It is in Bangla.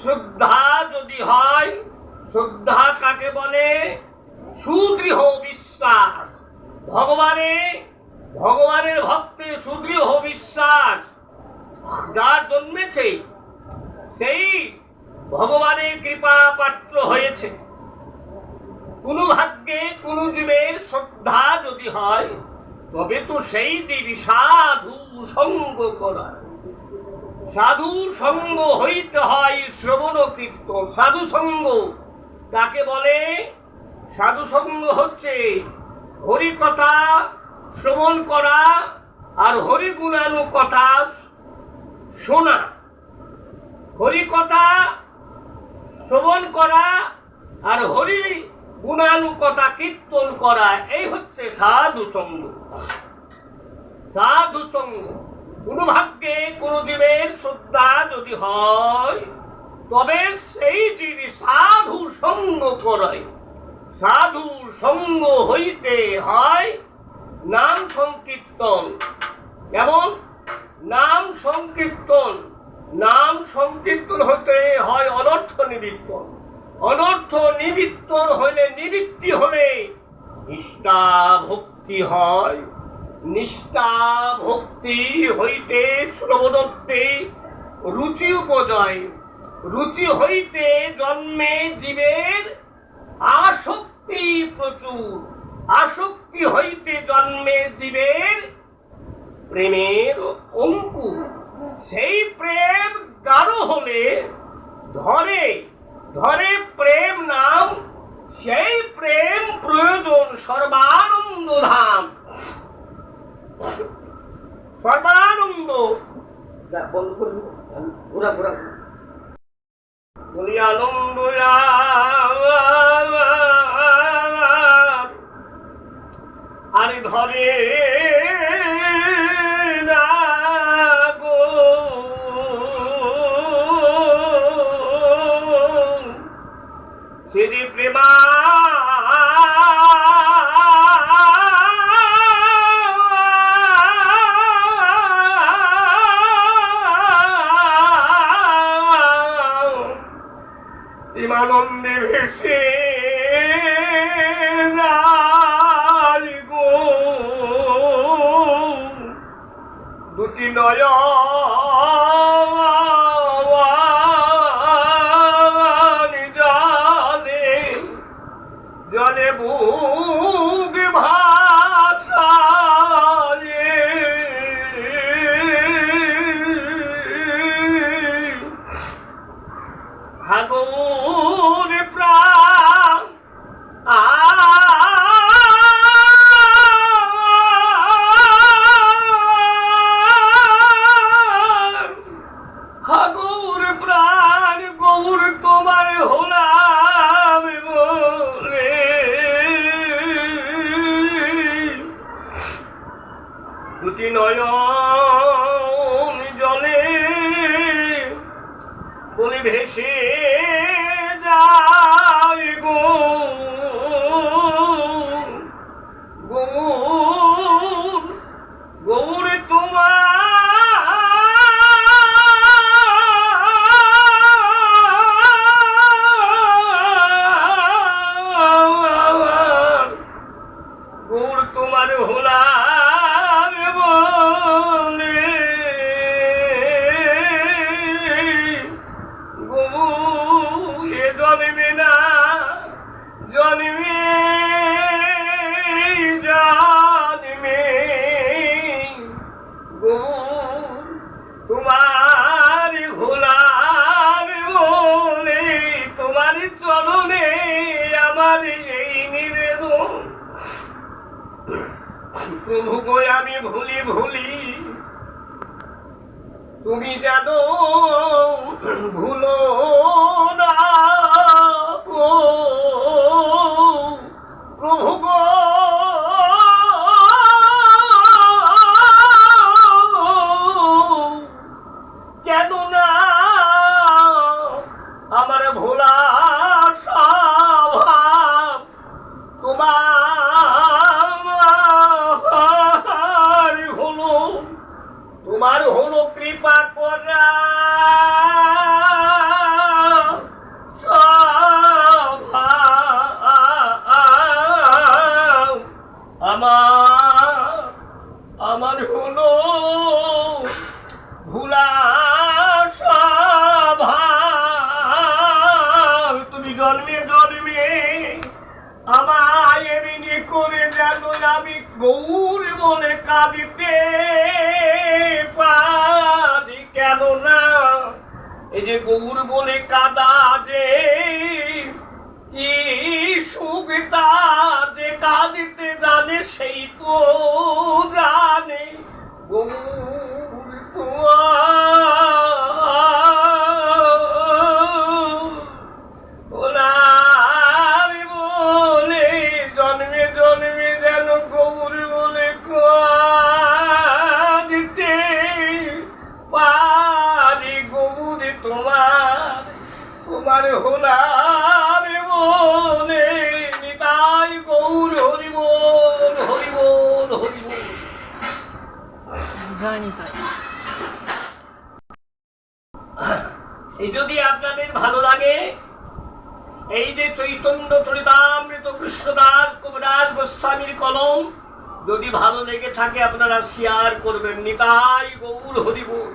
শ্রদ্ধা যদি হয়, শ্রদ্ধা কাকে বলে? সুদৃঢ় বিশ্বাস, ভগবানের ভক্তে সুদৃঢ় বিশ্বাস যার জন্মেছে সেই ভগবানের কৃপা পাত্র হয়েছে। কোন ভাগ্যে কোন জীবের শ্রদ্ধা যদি হয় তবে তো সেই দেবী সাধু সঙ্গ করা। সাধু সঙ্গ হইতে হয় শ্রবণ কীর্তন। সাধু সঙ্গ তাকে বলে? সাধু সঙ্গ হচ্ছে হরি কথা শ্রবণ করা আর হরি গুণানু কথা শোনা। হরি কথা শ্রবণ করা আর হরি গুণানু কথা কীর্তন করা, এই হচ্ছে সাধু সঙ্গ। সাধু সঙ্গ কোন ভাগ্যে কোন জীবের শ্রদ্ধা যদি হয় তবে সেই জীব সাধু সঙ্গ করে। সাধু সঙ্গ হইতে হয় নাম সংকীর্তন। যেমন নাম সংকীর্তন, নাম সংকীর্তন হতে হয় অনর্থ নিবৃত্তন। অনর্থ নিবৃত্তন হইলে, নিবৃত্তি হলে নিষ্ঠা ভক্তি হয়। নিষ্ঠা ভক্তি হইতে শ্রবণত্বে রুচি উপজয়। রুচি হইতে জন্মে জীবের আসক্তি প্রচুর। আসক্তি হইতে জন্মে জীবের প্রেমের অঙ্কুর। সেই প্রেম গাঢ় হলে ধরে ধরে প্রেম নাম। সেই প্রেম প্রয়োজন সর্বানন্দ ধাম। সর্বানন্দ বন্ধ করবো, ঘোরা ঘোরা বলি আনন্দ আরে ধরে না গো শ্রী প্রেমা প্রেমানন্দে ভেসে গো দুটি নয়ন জলে জলে বুক ভাসায়ে হাগর প্রাণ হাগর প্রাণ গৌর তোমার হলাম বলে দুটি নয়ন জলে বলি ভেসে যায় গো গৌর গৌর তোমার গৌর তোমার হলাম বলে গৌরে জন্মে না জন্মে জন্মে গৌর তোমার হলাম বলে তোমার চরণে আমার এই নিবেদন। প্রভু গো আমি ভুলি ভুলি তুমি জানো ভুলো না গো প্রভু গো কেন না আমার ভোলা স্বভাব তোমার হলো কৃপা করা। গৌর বলে কাঁদিতে পারি কেন না? এই যে গৌর বলে কাঁদা যে কি সুখ তা যে কাঁদিতে জানে সেই তো জানে। গৌর তোমার বলে জন্মে জন্মে যেন গৌর বলে কাঁদিতে পারি। গৌর তোমার হলাম বলে নিতাই গৌর হরি বল হরি বল হরি বল। জয় নিতাই। এই যদি আপনাদের ভালো লাগে, এই যে চৈতন্য চরিতামৃত কৃষ্ণদাস কবিরাজ গোস্বামীর কলম যদি ভালো লেগে থাকে আপনারা শেয়ার করবেন। নিতাই গৌর হরি বল।